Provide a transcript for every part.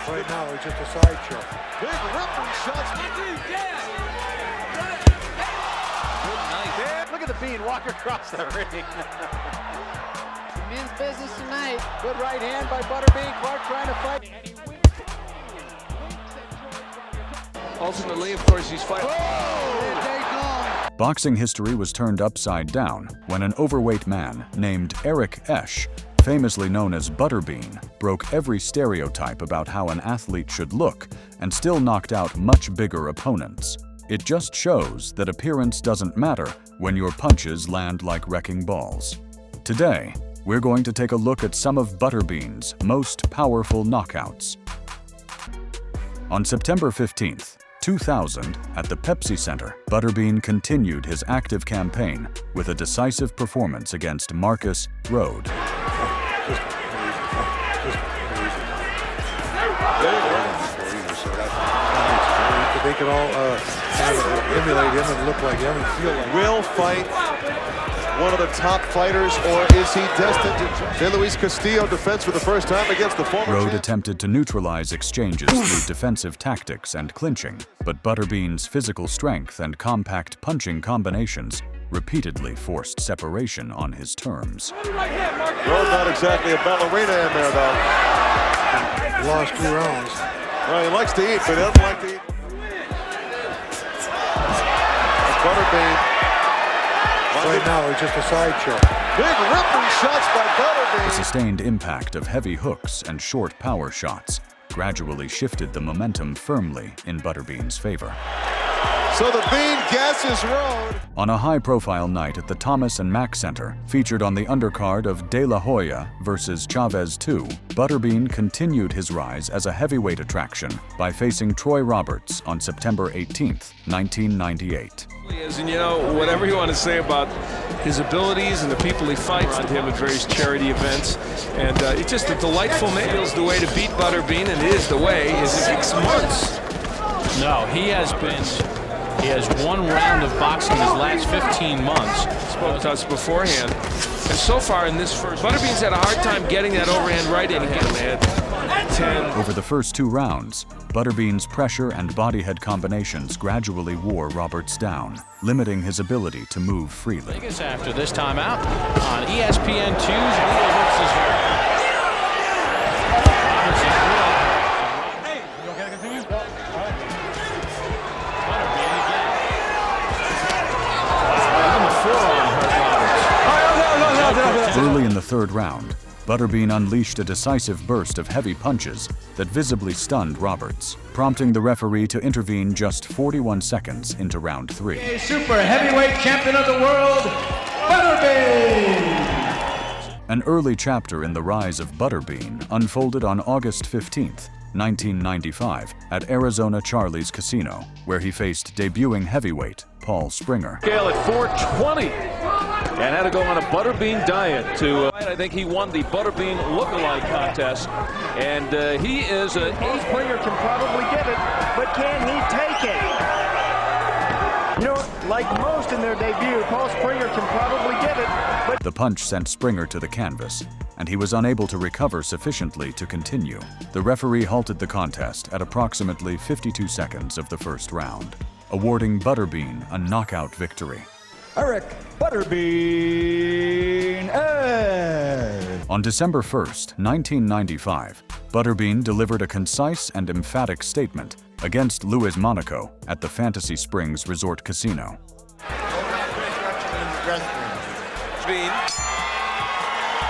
Right now, it's just a sideshow. Big ripping shots. Good night. Look at the Bean walk across the ring. Men's business tonight. Good right hand by Butterbean. Clark trying to fight. Ultimately, of course, he's fighting. Boxing history was turned upside down when an overweight man named Eric Esch, famously known as Butterbean, broke every stereotype about how an athlete should look and still knocked out much bigger opponents. It just shows that appearance doesn't matter when your punches land like wrecking balls. Today, we're going to take a look at some of Butterbean's most powerful knockouts. On September 15th, 2000, at the Pepsi Center, Butterbean continued his active campaign with a decisive performance against Marcus Rhode. They can all emulate him and look like him and feel like him. Will fight one of the top fighters, or is he destined to? Luis Castillo defends for the first time against the former Rhode champ. attempted to neutralize exchanges through defensive tactics and clinching, but Butterbean's physical strength and compact punching combinations repeatedly forced separation on his terms. Rhode not exactly a ballerina in there, though. Lost 2 rounds. Well, he likes to eat, but he doesn't like to eat. Butterbean. Right now, it's just a sideshow. Big ripping shots by Butterbean. The sustained impact of heavy hooks and short power shots gradually shifted the momentum firmly in Butterbean's favor. So the Bean gasses Rhode. On a high-profile night at the Thomas and Mack Center, featured on the undercard of De La Hoya versus Chavez 2, Butterbean continued his rise as a heavyweight attraction by facing Troy Roberts on September 18th, 1998. And you know, whatever you want to say about his abilities and the people he fights with him at various charity events, and it's just a delightful man. Feels the way to beat Butterbean, and it is the way. Is 6 months. No, he has one round of boxing his last 15 months. Spoke to us beforehand. And so far in this first, Butterbean's had a hard time getting that overhand right in him. They had 10. Over the first 2 rounds, Butterbean's pressure and body head combinations gradually wore Roberts down, limiting his ability to move freely. Vegas after this timeout on ESPN 2's Wheel versus Early in the 3rd round, Butterbean unleashed a decisive burst of heavy punches that visibly stunned Roberts, prompting the referee to intervene just 41 seconds into round 3. A super heavyweight champion of the world, Butterbean! An early chapter in the rise of Butterbean unfolded on August 15th, 1995, at Arizona Charlie's Casino, where he faced debuting heavyweight Paul Springer. Scale at 420 and had to go on a Butterbean diet to I think he won the Butterbean lookalike contest, and he is a Springer can probably get it, but can he take it? You know, like most in their debut, Paul Springer can probably get it, but The punch sent Springer to the canvas, and he was unable to recover sufficiently to continue. The referee halted the contest at approximately 52 seconds of the first round, awarding Butterbean a knockout victory. Eric Butterbean Edge. On December 1st, 1995, Butterbean delivered a concise and emphatic statement against Louis Monaco at the Fantasy Springs Resort Casino. Bean.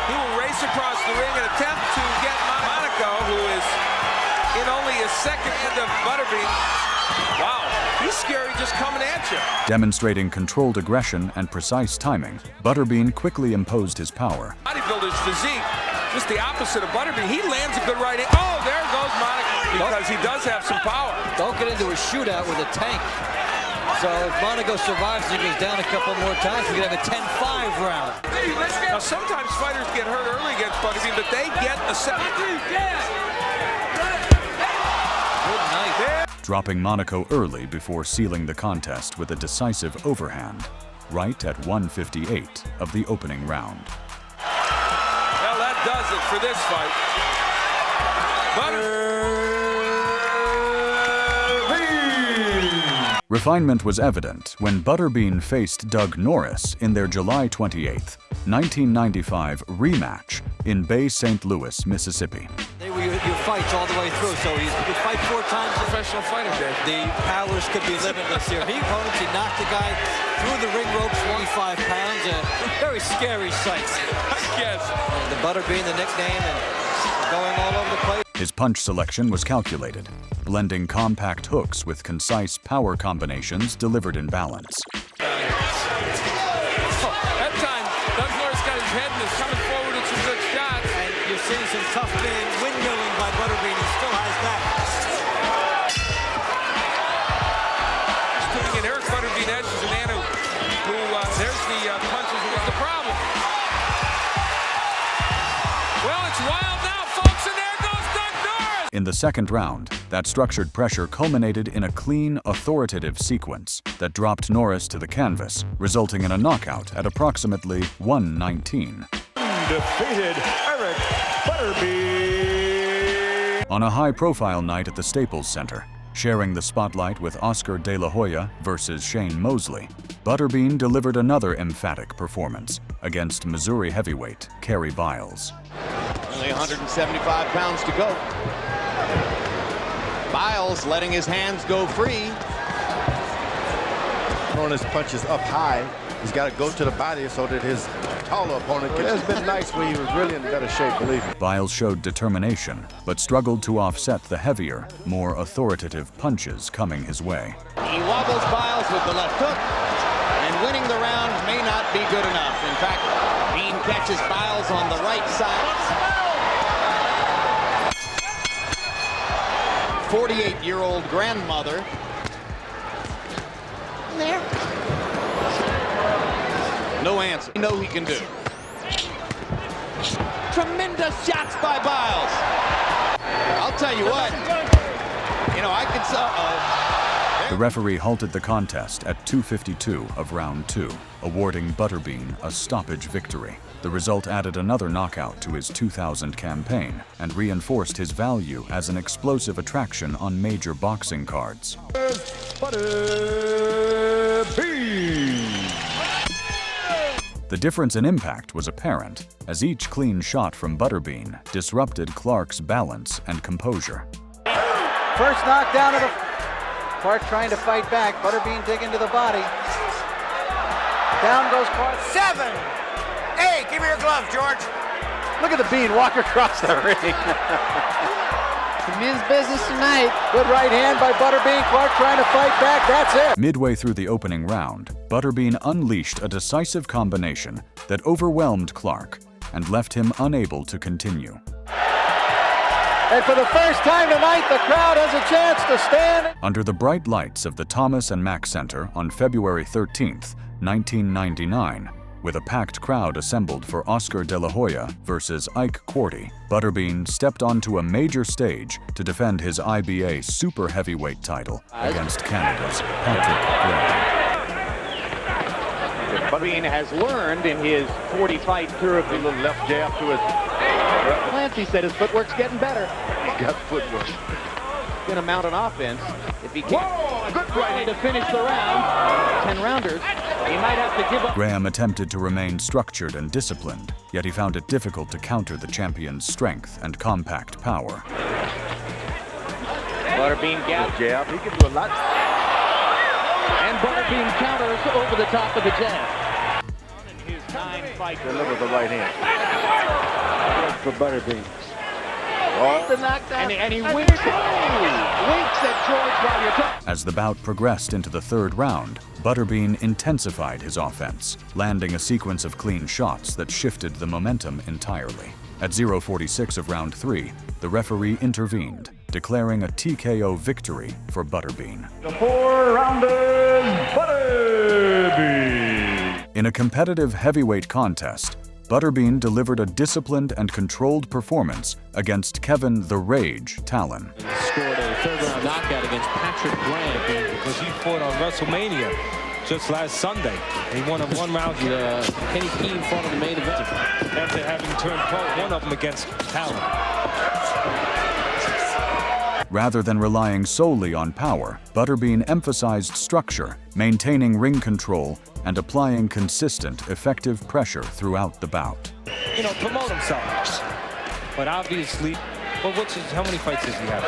He will race across the ring and attempt to get Monaco, who is in only his second end of Butterbean. Wow, he's scary just coming at you. Demonstrating controlled aggression and precise timing, Butterbean quickly imposed his power. Bodybuilder's physique, just the opposite of Butterbean. He lands a good right hand. Oh, there goes Monaco, because he does have some power. Don't get into a shootout with a tank. So if Monaco survives and goes down a couple more times, we could have a 10-5 round. Now, sometimes fighters get hurt early against Butterbean, but they get a second. Good night. Dropping Monaco early before sealing the contest with a decisive overhand, right at 1:58 of the opening round. Well, that does it for this fight. Refinement was evident when Butterbean faced Doug Norris in their July 28, 1995 rematch in Bay St. Louis, Mississippi. They were your fights all the way through, so he could fight 4 times. Professional fighter, Dave. The powers could be limitless here. He opponents, he knocked the guy through the ring ropes, 25 pounds. A very scary sight. Yes. The Butterbean, the nickname, and going all over the place. His punch selection was calculated, blending compact hooks with concise power combinations delivered in balance. That time, Doug Norris got his head and is coming forward with some good shots. And you're seeing some tough man windmilling by Butterbean. He still has that. Doing it, Eric Butterbean Edge is a man who there's the punches. What's the problem? Well, it's wild now, folks, and there goes Doug Norris. In the second round, that structured pressure culminated in a clean, authoritative sequence that dropped Norris to the canvas, resulting in a knockout at approximately 1:19. Defeated Eric Butterbean. On a high-profile night at the Staples Center, sharing the spotlight with Oscar De La Hoya versus Shane Mosley, Butterbean delivered another emphatic performance against Missouri heavyweight Carrie Biles. Only 175 pounds to go. Biles letting his hands go free. Throwing his punches up high. He's got to go to the body so that his taller opponent can. It's been nights where he was really in better shape, believe me. Biles showed determination, but struggled to offset the heavier, more authoritative punches coming his way. He wobbles Biles with the left hook, and winning the round may not be good enough. In fact, Bean catches Biles on the right side. 48-year-old grandmother. There. No answer. We know he can do. Tremendous shots by Biles. I'll tell you what. You know, I could. The referee halted the contest at 2:52 of round 2, awarding Butterbean a stoppage victory. The result added another knockout to his 2000 campaign and reinforced his value as an explosive attraction on major boxing cards. The difference in impact was apparent, as each clean shot from Butterbean disrupted Clark's balance and composure. First knockdown of the... Clark trying to fight back. Butterbean digging to the body. Down goes Clark. 7! Hey, give me your gloves, George. Look at the Bean walk across the ring. Men's business tonight. Good right hand by Butterbean. Clark trying to fight back. That's it. Midway through the opening round, Butterbean unleashed a decisive combination that overwhelmed Clark and left him unable to continue. And for the first time tonight, the crowd has a chance to stand. Under the bright lights of the Thomas and Mack Center on February 13th, 1999, with a packed crowd assembled for Oscar De La Hoya versus Ike Quartey, Butterbean stepped onto a major stage to defend his IBA super heavyweight title against Canada's Patrick Gray. Butterbean has learned in his 40-fight career of the little left jab to his... Clancy said his footwork's getting better. He's got footwork. Going to mount an offense. If he can't good right to finish the round, 10-rounders, he might have to give up. Graham attempted to remain structured and disciplined, yet he found it difficult to counter the champion's strength and compact power. Butterbean gap. Jab, he can do a lot. And Butterbean counters over the top of the jab. In his 9-fight Deliver the right hand. For Butterbean. Oh, the knockdown. And he winks at George while you're talking. As the bout progressed into the third round, Butterbean intensified his offense, landing a sequence of clean shots that shifted the momentum entirely. At 0:46 of round 3, the referee intervened, declaring a TKO victory for Butterbean. The 4-rounders, Butterbean. In a competitive heavyweight contest, Butterbean delivered a disciplined and controlled performance against Kevin the Rage Talon. He scored a third-round knockout against Patrick Gray because he fought on WrestleMania just last Sunday. He won a one-round. Kenny Keane fought in the main event after having turned pro, one of them against Talon. Rather than relying solely on power, Butterbean emphasized structure, maintaining ring control, and applying consistent, effective pressure throughout the bout. You know, promote himself. But obviously, how many fights does he have?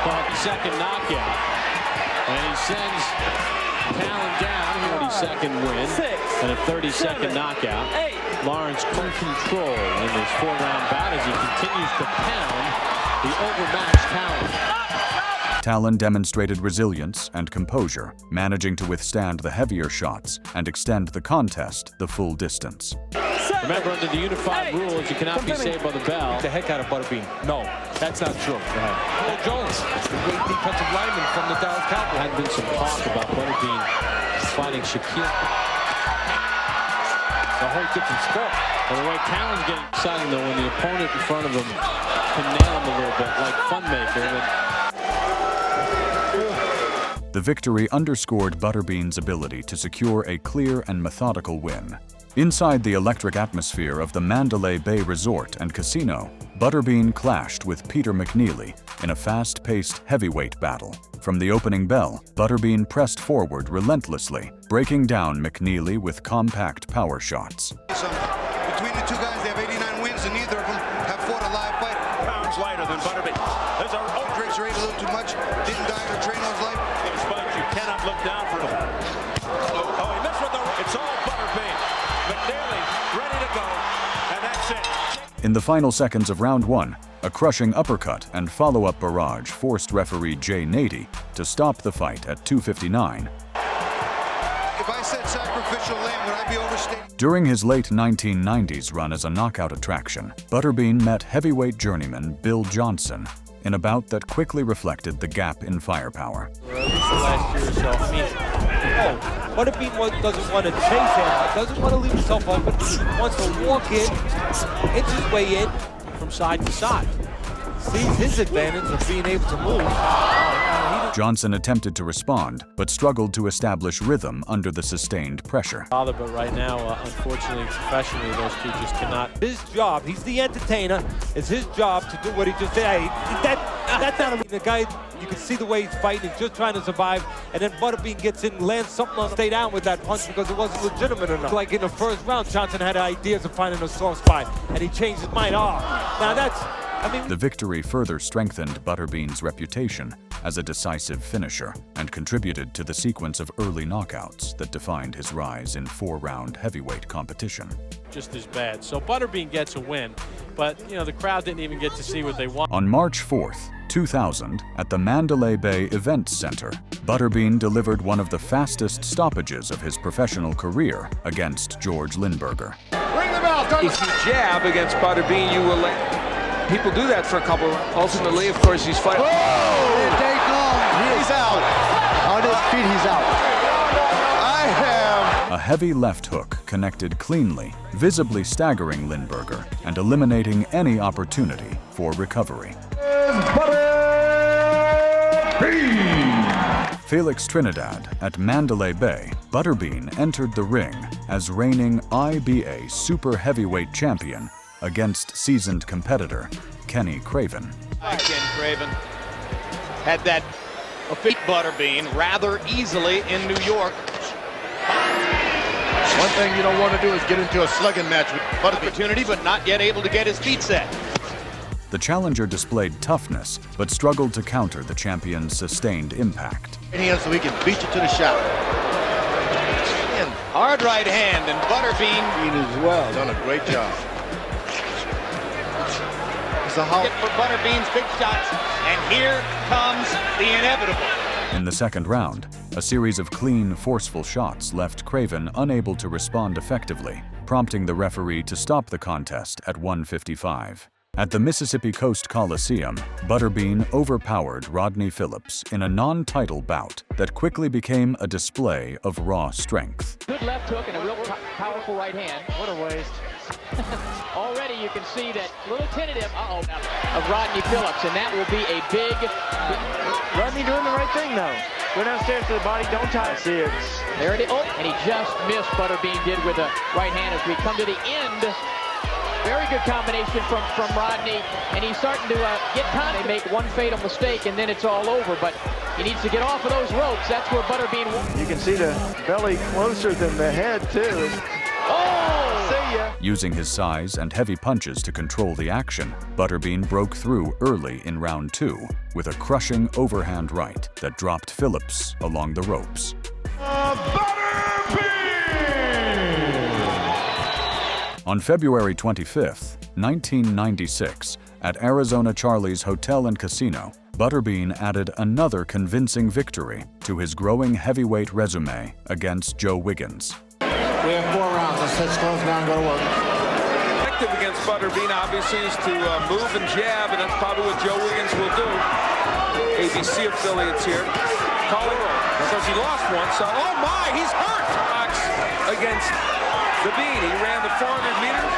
32nd knockout. And he sends Talon down, 42nd win, and a 32nd knockout. Lawrence in control in this 4-round bout as he continues to pound the overmatched Talon. Talon demonstrated resilience and composure, managing to withstand the heavier shots and extend the contest the full distance. Remember, under the unified rules, you cannot be saved by the bell. The heck out of Butterbean. No, that's not true. Paul Jones, the great defensive lineman from the Dallas Cowboys. Had been some talk about Butterbean fighting Shaquille. It's a whole different sport. Well, the way Talon's getting exciting, though, when the opponent in front of him can nail him a little bit, like Funmaker. The victory underscored Butterbean's ability to secure a clear and methodical win. Inside the electric atmosphere of the Mandalay Bay Resort and Casino, Butterbean clashed with Peter McNeely in a fast-paced heavyweight battle. From the opening bell, Butterbean pressed forward relentlessly, breaking down McNeely with compact power shots. Between the two guys, they have 89 wins, and neither of them have fought a live fight. Pounds lighter than Butterbean. There's a drinks or ate a little too much, didn't diet or train all his life. Those fights, you cannot look down for him. Oh, he missed with the... It's all Butterbean. McNeely ready to go, and that's it. In the final seconds of round 1, a crushing uppercut and follow-up barrage forced referee Jay Nady to stop the fight at 2:59. If I said sacrificial lamb, would I be overstating? During his late 1990s run as a knockout attraction, Butterbean met heavyweight journeyman Bill Johnson in a bout that quickly reflected the gap in firepower. At least the last year or so. I mean, Butterbean doesn't want to chase him, doesn't want to leave himself open, wants to walk in, inch his way in from side to side. Sees his advantage of being able to move. Johnson attempted to respond, but struggled to establish rhythm under the sustained pressure. But right now, unfortunately, professionally, those two just cannot. His job, he's the entertainer, it's his job to do what he just did. Hey, that's not the guy, you can see the way he's fighting, he's just trying to survive, and then Butterbean gets in, lands something on, stay down with that punch because it wasn't legitimate enough. Like in the first round, Johnson had ideas of finding a soft spot, and he changed his mind. Now that's, the victory further strengthened Butterbean's reputation as a decisive finisher and contributed to the sequence of early knockouts that defined his rise in 4-round heavyweight competition. Just as bad. So Butterbean gets a win, but the crowd didn't even get to see what they want. On March 4th, 2000, at the Mandalay Bay Events Center, Butterbean delivered one of the fastest stoppages of his professional career against George Lindberger. Ring the bell. If you jab against Butterbean, you will let people do that for a couple. Ultimately, of course, he's fighting. He's out. On his feet, he's out. A heavy left hook connected cleanly, visibly staggering Lindberger and eliminating any opportunity for recovery. Felix Trinidad at Mandalay Bay, Butterbean entered the ring as reigning IBA super heavyweight champion against seasoned competitor Kenny Craven. Ken Craven had that beat Butterbean rather easily in New York. One thing you don't want to do is get into a slugging match with Butterbean. Opportunity, but not yet able to get his feet set. The challenger displayed toughness, but struggled to counter the champion's sustained impact. Hands so he can beat you to the shot. Hard right hand, and Butterbean as well. Done a great job. Hit for Butterbean's big shots, and here comes the inevitable. In the second round, a series of clean, forceful shots left Craven unable to respond effectively, prompting the referee to stop the contest at 1:55. At the Mississippi Coast Coliseum, Butterbean overpowered Rodney Phillips in a non-title bout that quickly became a display of raw strength. Good left hook and a real powerful right hand. What a waste. Already you can see that little tentative, of Rodney Phillips, and that will be a big... Rodney doing the right thing, though. Go downstairs to the body, don't tie it. See it. There it is. Oh, and he just missed, Butterbean did with a right hand as we come to the end Very good combination from Rodney, and he's starting to get time. They make one fatal mistake, and then it's all over. But he needs to get off of those ropes. That's where Butterbean. You can see the belly closer than the head, too. Oh! See ya. Using his size and heavy punches to control the action, Butterbean broke through early in round 2 with a crushing overhand right that dropped Phillips along the ropes. On February 25th, 1996, at Arizona Charlie's Hotel and Casino, Butterbean added another convincing victory to his growing heavyweight resume against Joe Wiggins. We have 4 rounds. Let's close now and go to work. Effective against Butterbean, obviously, is to move and jab, and that's probably what Joe Wiggins will do. ABC affiliates here. Calling because he lost one, so oh my, he's hurt! Box against the Bean. He ran the 400 meters.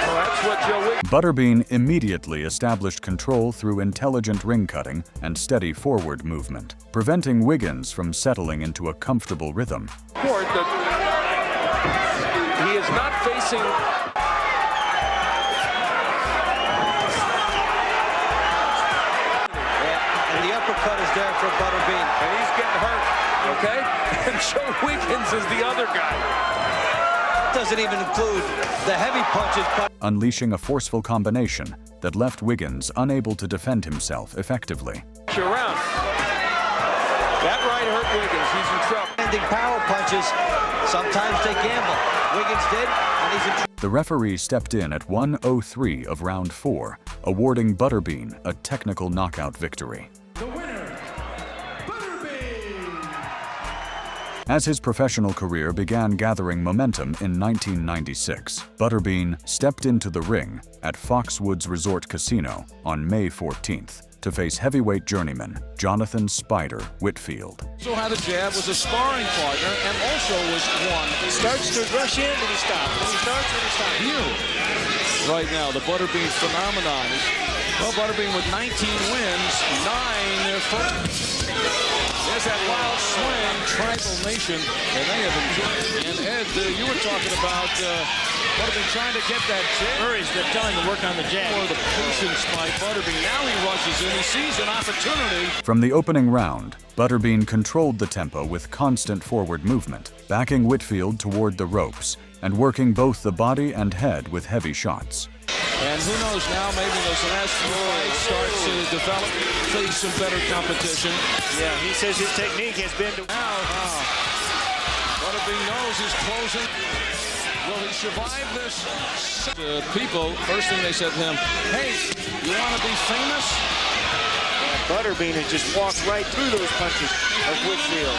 Well, that's what Joe Wiggins. Butterbean immediately established control through intelligent ring cutting and steady forward movement, preventing Wiggins from settling into a comfortable rhythm. That he is not facing. And the uppercut is there for Butterbean. And he's getting hurt, okay? And Joe Wiggins is the other guy. Doesn't even include the heavy punches. Unleashing a forceful combination that left Wiggins unable to defend himself effectively. Around. That right hurt Wiggins. He's in trouble. Ending power punches. Sometimes they gamble. Wiggins did, and he's in trouble. The referee stepped in at 1:03 of round 4, awarding Butterbean a technical knockout victory. The winner, Butterbean. As his professional career began gathering momentum in 1996, Butterbean stepped into the ring at Foxwoods Resort Casino on May 14th to face heavyweight journeyman Jonathan Spider Whitfield. So had a jab, was a sparring partner, and also was one. He starts to rush in, and he stops. And he starts, and he stops. Here, right now, the Butterbean phenomenon is, well, Butterbean with 19 wins, 9 first. There's that wild swing, Tribal Nation, and they have enjoyed it. And Ed, you were talking about Butterbean trying to get that jab. Murray's telling him to work on the jab. Or the patience by Butterbean. Now he rushes in, he sees an opportunity. From the opening round, Butterbean controlled the tempo with constant forward movement, backing Whitfield toward the ropes and working both the body and head with heavy shots. And who knows now, maybe those last few fights start to develop, face some better competition. Yeah, he says his technique has been to... Now, Butterbean knows he's closing. Will he survive this? The people, first thing they said to him, hey, you want to be famous? Butterbean has just walked right through those punches of Whitfield.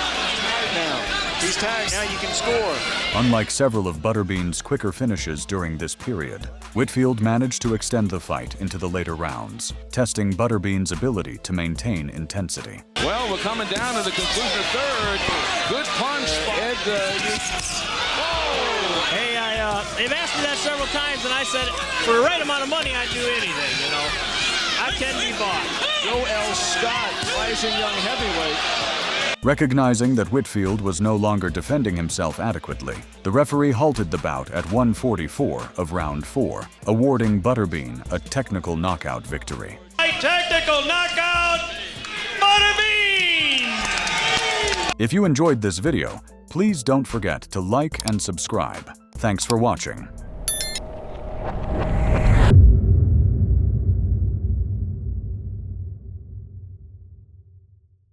Now, he's tired. Now you can score. Unlike several of Butterbean's quicker finishes during this period, Whitfield managed to extend the fight into the later rounds, testing Butterbean's ability to maintain intensity. Well, we're coming down to the conclusion of third. Good punch, Ed. Hey, they've asked me that several times, and I said, for the right amount of money, I'd do anything, you know. I can be bought. Joe L. Scott, rising young heavyweight. Recognizing that Whitfield was no longer defending himself adequately, the referee halted the bout at 1:44 of round 4, awarding Butterbean a technical knockout victory. Technical knockout, Butterbean! If you enjoyed this video, please don't forget to like and subscribe. Thanks for watching.